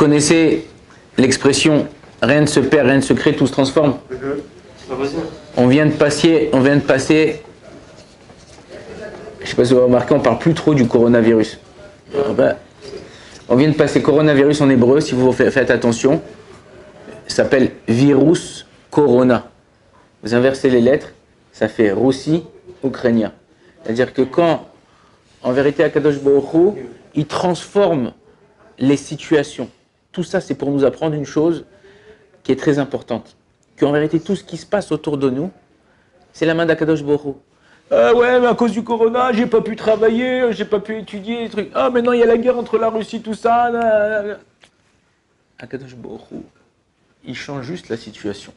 connaissez l'expression « rien ne se perd, rien ne se crée, tout se transforme ». On vient de passer, je ne sais pas si vous avez remarqué, on ne parle plus trop du coronavirus. On vient de passer coronavirus en hébreu, si vous faites attention. Ça s'appelle virus corona. Vous inversez les lettres, ça fait Russie, ukrainien. C'est-à-dire que quand, en vérité, Akadosh Baruch Hu, il transforme les situations. Tout ça, c'est pour nous apprendre une chose qui est très importante. Qu'en vérité, tout ce qui se passe autour de nous, c'est la main d'Akadosh Baruch Hu. Ouais, mais à cause du corona, j'ai pas pu travailler, j'ai pas pu étudier, les trucs. Ah, maintenant il y a la guerre entre la Russie, tout ça. Akadosh Baruch Hu, il change juste la situation.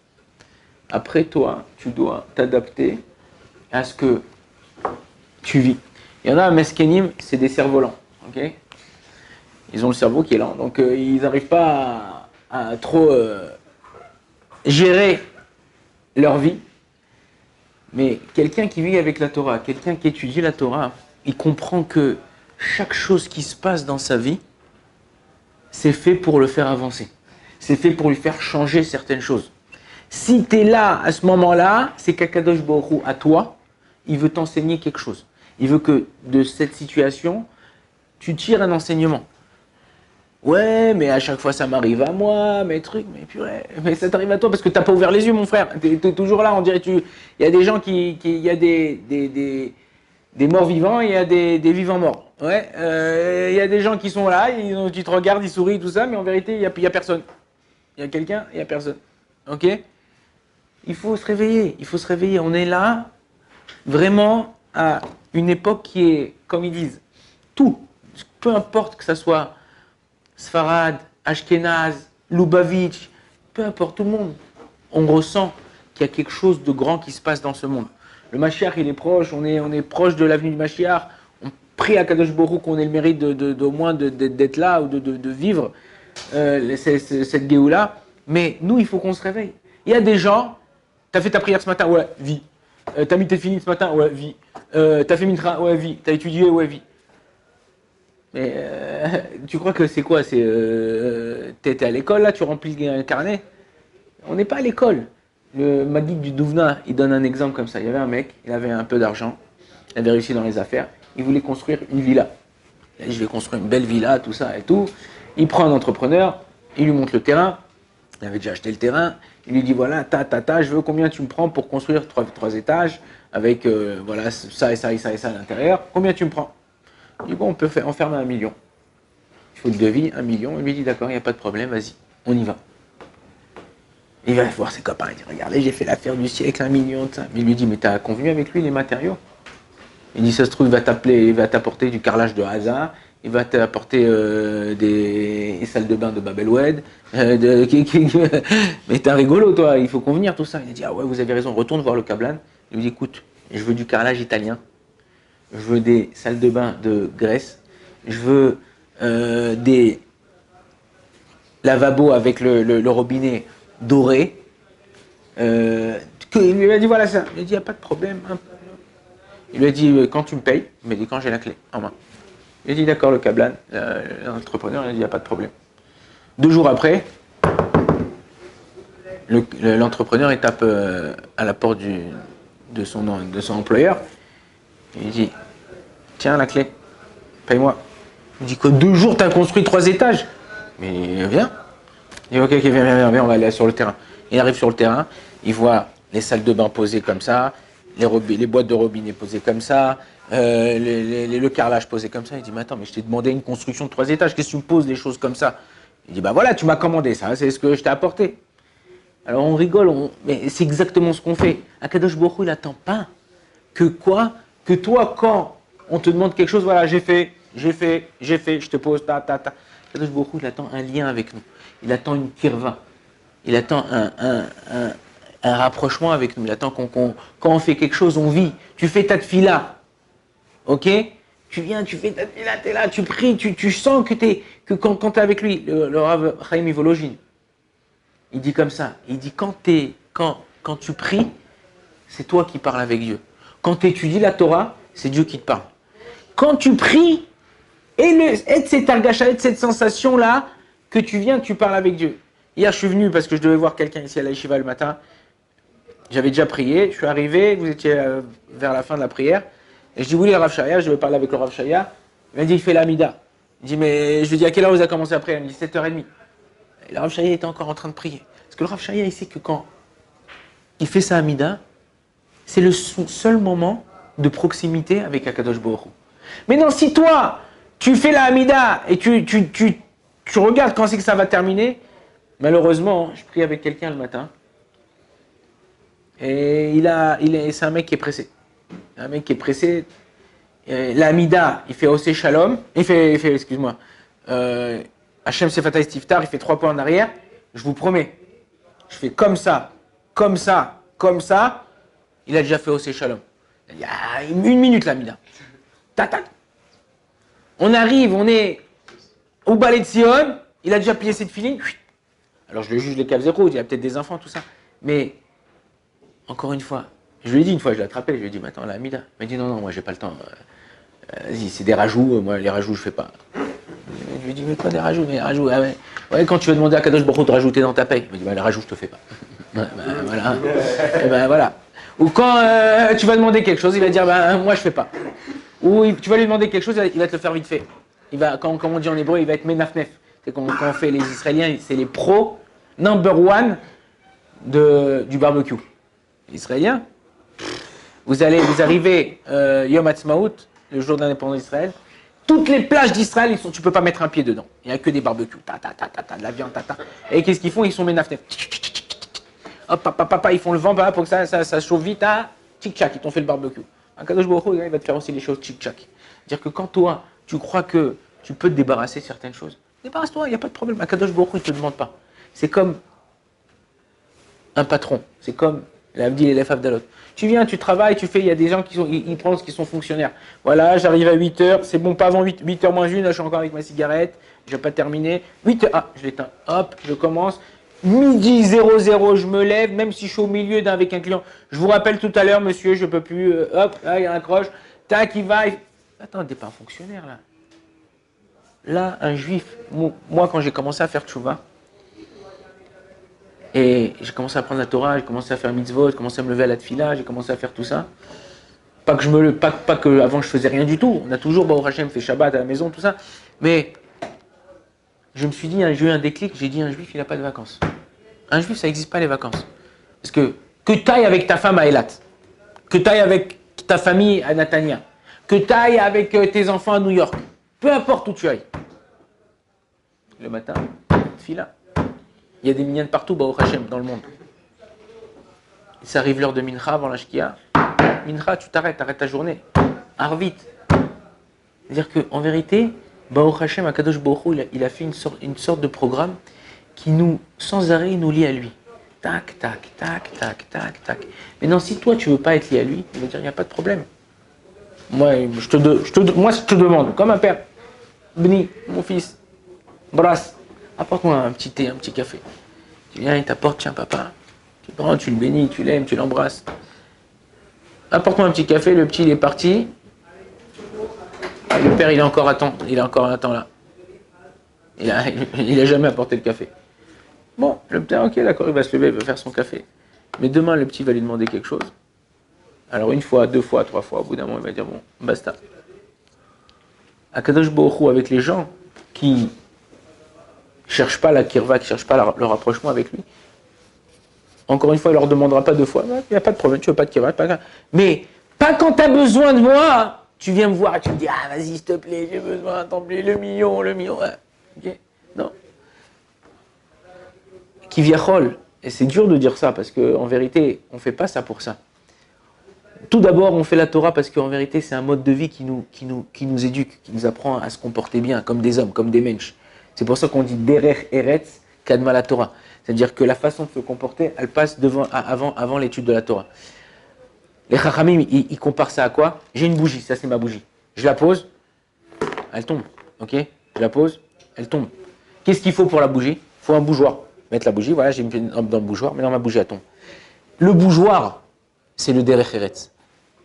Après, toi, tu dois t'adapter à ce que tu vis. Il y en a à Meskenim, c'est des cerfs-volants. Okay, ils ont le cerveau qui est lent, donc ils n'arrivent pas à trop gérer leur vie. Mais quelqu'un qui vit avec la Torah, quelqu'un qui étudie la Torah, il comprend que chaque chose qui se passe dans sa vie, c'est fait pour le faire avancer. C'est fait pour lui faire changer certaines choses. Si tu es là, à ce moment-là, c'est qu'Akadosh Baruch Hu, à toi, il veut t'enseigner quelque chose. Il veut que de cette situation, tu tires un enseignement. Ouais, mais à chaque fois ça m'arrive à moi, mes trucs, mais purée, mais ça t'arrive à toi parce que t'as pas ouvert les yeux, mon frère. T'es toujours là, on dirait il y a des gens il y a des morts vivants, et il y a des vivants morts. Ouais, il y a des gens qui sont là, tu te regardes, ils sourient, tout ça, mais en vérité, il y a personne. Il y a quelqu'un, il y a personne. Ok? Il faut se réveiller, On est là, vraiment, à une époque qui est, comme ils disent, tout, peu importe que ça soit Sfarad, Ashkenaz, Lubavitch, peu importe, tout le monde, on ressent qu'il y a quelque chose de grand qui se passe dans ce monde. Le Mashiach, il est proche, on est proche de l'avenue du Mashiach, on prie à Kadosh Baruch Hu qu'on ait le mérite au moins d'être là ou de vivre cette Géoula, mais nous, il faut qu'on se réveille. Il y a des gens, t'as fait ta prière ce matin, ouais, vie. T'as mis tes filines ce matin, ouais, vie. T'as fait Mitra, ouais, vie. T'as étudié, ouais, vie. Mais tu crois que c'est quoi? T'es à l'école là, tu remplis un carnet? On n'est pas à l'école. Le Maguide du Douvna, il donne un exemple comme ça. Il y avait un mec, il avait un peu d'argent, il avait réussi dans les affaires, il voulait construire une villa. Il a dit, je vais construire une belle villa, tout ça et tout. Il prend un entrepreneur, il lui montre le terrain, il avait déjà acheté le terrain, il lui dit voilà, je veux combien tu me prends pour construire trois étages, avec voilà, ça et ça et ça et ça à l'intérieur, combien tu me prends? Il dit bon, on peut en faire 1 million. Il faut le devis, 1 million. Il lui dit d'accord, il n'y a pas de problème, vas-y, on y va. Il va voir ses copains, il dit regardez, j'ai fait l'affaire du siècle, 1 million de ça. Mais il lui dit mais t'as convenu avec lui les matériaux? Il dit ça se trouve, il va t'apporter du carrelage de hasard, il va t'apporter des salles de bain de Babelwed. Mais t'es un rigolo toi, il faut convenir tout ça. Il a dit ah ouais, vous avez raison, retourne voir le Kablan. Il lui dit écoute, je veux du carrelage italien. Je veux des salles de bain de Grèce. Je veux des lavabos avec le robinet doré. Il lui a dit voilà ça. Il lui a dit il n'y a pas de problème. Il lui a dit quand tu me payes. Il m'a dit quand j'ai la clé en main. Il a dit d'accord le Kablan, l'entrepreneur, il a dit il n'y a pas de problème. 2 jours après, l'entrepreneur il tape à la porte de son employeur. Il dit tiens la clé, paye-moi. Il dit que 2 jours t'as construit 3 étages. Mais viens. Il dit ok, viens, on va aller sur le terrain. Il arrive sur le terrain, il voit les salles de bain posées comme ça, les boîtes de robinet posées comme ça, le carrelage posé comme ça. Il dit mais attends, mais je t'ai demandé une construction de 3 étages, qu'est-ce que tu me poses des choses comme ça? Il dit bah voilà, tu m'as commandé ça, c'est ce que je t'ai apporté. Alors on rigole, mais c'est exactement ce qu'on fait. Akadosh Baruch Hu, il attend pas que quoi? Que toi, quand on te demande quelque chose, voilà, j'ai fait, je te pose, Akadosh Baruch Hu, il attend un lien avec nous. Il attend une kirva. Il attend un rapprochement avec nous. Il attend quand on fait quelque chose, on vit. Tu fais ta tefila, ok? Tu viens, tu fais ta tefila, t'es là, tu pries, tu sens que quand t'es avec lui, le Rav Chaim Volojin, il dit comme ça, il dit quand tu pries, c'est toi qui parles avec Dieu. Quand tu étudies la Torah, c'est Dieu qui te parle. Quand tu pries, et cette argacha, cette sensation-là, que tu viens, tu parles avec Dieu. Hier, je suis venu parce que je devais voir quelqu'un ici à la Yeshiva le matin. J'avais déjà prié, je suis arrivé, vous étiez vers la fin de la prière. Et je dis, oui, le Rav Shaya, je vais parler avec le Rav Shaya. Il m'a dit, il fait l'Amida. Il dit, mais je lui dis, à quelle heure vous avez commencé à prier? Il me dit, 7h30. Et le Rav Shaya était encore en train de prier. Parce que le Rav Shaya, il sait que quand il fait sa Amida, c'est le seul moment de proximité avec Akadosh Baruch Hu. Mais non, si toi, tu fais la Amida et tu regardes quand c'est que ça va terminer, malheureusement, je prie avec quelqu'un le matin. Et c'est un mec qui est pressé. Un mec qui est pressé. L'Amida, il fait Osé Shalom. Il fait excuse-moi. Hachem Sefatay Stiftar, il fait 3 points en arrière. Je vous promets. Je fais comme ça, comme ça, comme ça. Il a déjà fait Osé Shalom. Il y a 1 minute l'Amida. Tac, tac. On arrive, on est au balai de Sion. Il a déjà plié ses filines. Alors je le juge les caves zéro. Il y a peut-être des enfants, tout ça. Mais encore une fois, je lui ai dit une fois, je l'ai attrapé, je lui ai dit, mais attends, l'Amida. Il m'a dit, non, moi j'ai pas le temps. Vas-y, c'est des rajouts, moi les rajouts je fais pas. Je lui ai dit, mais quoi des rajouts? Mais rajouts, ah ouais, quand tu veux demander à Kadosh Baruch Hu de rajouter dans ta paye. Il m'a dit, les rajouts je te fais pas. Voilà. Et voilà. Ou quand tu vas demander quelque chose, il va dire, moi je fais pas. Ou tu vas lui demander quelque chose, il va te le faire vite fait. Comme on dit en hébreu, il va être menafnef. C'est quand on fait les Israéliens, c'est les pros number one du barbecue. Israélien, vous arrivez Yom Ha'atzmaut, le jour de l'indépendance d'Israël, toutes les plages d'Israël, tu ne peux pas mettre un pied dedans. Il n'y a que des barbecues, de la viande, Et qu'est-ce qu'ils font? Ils sont ménafnef. Hop, ils font le vent pour que ça chauffe vite, tchic-tchac, ils t'ont fait le barbecue. Kadosh Baruch Hu, il va te faire aussi les choses tchic-tchac. C'est-à-dire que quand toi, tu crois que tu peux te débarrasser de certaines choses, débarrasse-toi, il n'y a pas de problème. Kadosh Baruch Hu, il ne te demande pas. C'est comme un patron, c'est comme l'Abdil et l'Efavdalot. Tu viens, tu travailles, tu fais, il y a des gens ils pensent qu'ils sont fonctionnaires. Voilà, j'arrive à 8h, c'est bon, pas avant 8h moins 1, là je suis encore avec ma cigarette, je n'ai pas terminé. 8h, je l'éteins, hop, je commence. Midi 00, je me lève, même si je suis au milieu avec un client. Je vous rappelle tout à l'heure, monsieur, je ne peux plus, hop, là, il y a un croche, tac, il va. Attends, t'es pas un fonctionnaire là. Là, un juif, moi quand j'ai commencé à faire tchouva, et j'ai commencé à prendre la Torah, j'ai commencé à faire mitzvot, j'ai commencé à me lever à la tefila, j'ai commencé à faire tout ça. Pas que avant je faisais rien du tout. On a toujours, Baruch Hashem, fait Shabbat à la maison, tout ça. Mais je me suis dit, j'ai eu un déclic, j'ai dit un juif, il n'a pas de vacances. Un juif, ça n'existe pas les vacances. Parce que tu ailles avec ta femme à Eilat, que tu ailles avec ta famille à Natania, que tu ailles avec tes enfants à New York, peu importe où tu ailles. Le matin, tefila. Il y a des minyan partout, Baruch Hashem, dans le monde. Ça arrive l'heure de Mincha avant la Shkia. Mincha, tu t'arrêtes ta journée. Arvit. C'est-à-dire qu'en vérité, Baruch Hashem, Akadosh Baruch Hu, il a fait une sorte de programme qui sans arrêt, nous lie à lui. Tac, tac, tac, tac, tac, tac. Mais non, si toi, tu ne veux pas être lié à lui, il va dire, il n'y a pas de problème. Moi, je te demande, comme un père, Bni, mon fils, brasse. Apporte-moi un petit thé, un petit café. Tu viens, il t'apporte, tiens papa. Tu prends, tu le bénis, tu l'aimes, tu l'embrasses. Apporte-moi un petit café, le petit il est parti. Le père il est encore à temps là. Il a jamais apporté le café. Bon, le père, ok d'accord, il va se lever, il va faire son café. Mais demain le petit va lui demander quelque chose. Alors 1 fois, 2 fois, 3 fois, au bout d'un moment il va dire bon, basta. Akadosh Baruch Hu avec les gens qui cherche pas la kirva, qui ne cherche pas le rapprochement avec lui. Encore une fois, il ne leur demandera pas 2 fois. Il n'y a pas de problème, tu veux pas de kirva, pas grave. Mais pas quand tu as besoin de moi, tu viens me voir et tu me dis, vas-y, s'il te plaît, j'ai besoin, tant pis, le million. Ouais. Okay. Non. Kiviachol. Et c'est dur de dire ça, parce qu'en vérité, on ne fait pas ça pour ça. Tout d'abord, on fait la Torah parce qu'en vérité, c'est un mode de vie qui nous éduque, qui nous apprend à se comporter bien, comme des hommes, comme des mensch. C'est pour ça qu'on dit Derech Eretz Kadma la Torah. C'est-à-dire que la façon de se comporter, elle passe avant l'étude de la Torah. Les Chachamim, ils comparent ça à quoi? J'ai une bougie, ça c'est ma bougie. Je la pose, elle tombe. Ok? Je la pose, elle tombe. Qu'est-ce qu'il faut pour la bougie? Il faut un bougeoir. Mettre la bougie, voilà, j'ai mis dans le bougeoir, maintenant ma bougie elle tombe. Le bougeoir, c'est le Derech Eretz.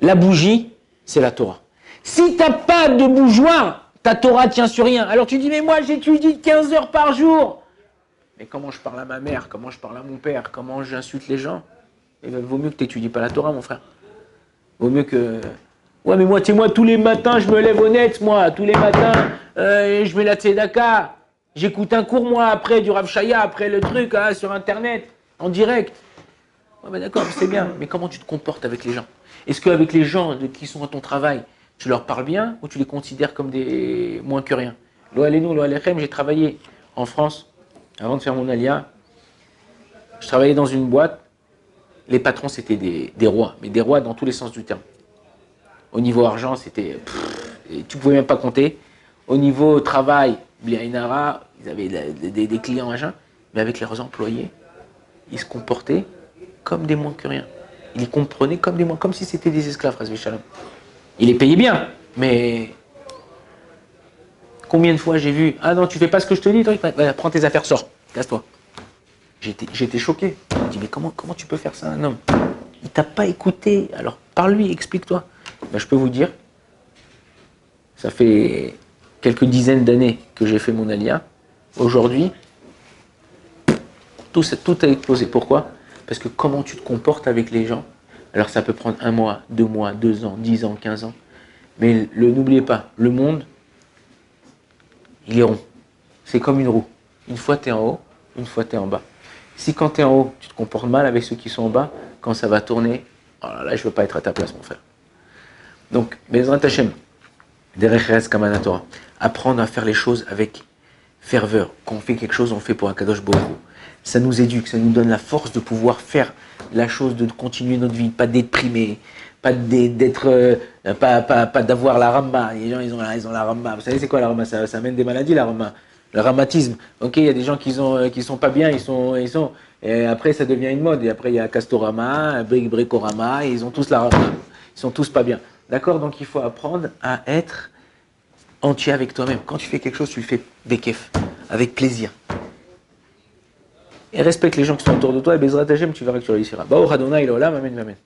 La bougie, c'est la Torah. Si tu n'as pas de bougeoir, Ta Torah tient sur rien. Alors tu dis, mais moi j'étudie 15 heures par jour. Mais comment je parle à ma mère, comment je parle à mon père, comment j'insulte les gens? Il vaut mieux que tu n'étudies pas la Torah, mon frère. Vaut mieux que... Ouais, mais moi, tu sais, moi, tous les matins, je me lève honnête, moi. Tous les matins, je mets la tzedaka. J'écoute un cours, moi, après, du Rav Shaya, après le truc, hein, sur Internet, en direct. Ouais, ben d'accord, c'est bien. Mais comment tu te comportes avec les gens? Est-ce qu'avec les gens qui sont à ton travail, tu leur parles bien ou tu les considères comme des moins que rien? Lo Aleinu, Lo Alechem, j'ai travaillé en France, avant de faire mon alia. Je travaillais dans une boîte. Les patrons, c'était des rois, mais des rois dans tous les sens du terme. Au niveau argent, c'était... tu ne pouvais même pas compter. Au niveau travail, Bliainara, ils avaient des clients, machin, mais avec leurs employés, ils se comportaient comme des moins que rien. Ils les comprenaient comme des moins, comme si c'était des esclaves, Razvé Shalom. Ils les payaient bien, mais... Combien de fois j'ai vu, ah non, tu fais pas ce que je te dis, toi, prends tes affaires, sors, casse-toi. J'étais choqué. Je me dis, mais comment tu peux faire ça à un homme? Il t'a pas écouté, alors parle-lui, explique-toi. Ben, je peux vous dire, ça fait quelques dizaines d'années que j'ai fait mon alia. Aujourd'hui, tout a explosé. Pourquoi? Parce que comment tu te comportes avec les gens, alors ça peut prendre 1 mois, 2 mois, 2 ans, 10 ans, 15 ans. Mais n'oubliez pas, le monde, il est rond. C'est comme une roue. Une fois tu es en haut, une fois tu es en bas. Si quand tu es en haut, tu te comportes mal avec ceux qui sont en bas, quand ça va tourner, oh là, je ne veux pas être à ta place, mon frère. Donc, Bezrat Hashem, Derech Eretz Kamana Torah, apprendre à faire les choses avec ferveur. Quand on fait quelque chose, on le fait pour Akadosh Baruch Hu. Ça nous éduque, ça nous donne la force de pouvoir faire la chose, de continuer notre vie, pas d'être primé, pas d'avoir la rama. Les gens, ils ont la rama. Vous savez, c'est quoi la rama? Ça amène des maladies, la rama. Le rhumatisme. Ok, il y a des gens qui sont pas bien, et après ça devient une mode. Et après il y a Castorama, Bricorama, et ils ont tous la rama. Ils sont tous pas bien. D'accord? Donc il faut apprendre à être entier avec toi-même. Quand tu fais quelque chose, tu le fais bekef, avec plaisir. Et respecte les gens qui sont autour de toi, et Bezrat Hashem, tu verras que tu réussiras. Baruch Adonai L'Olam, Amen, Amen.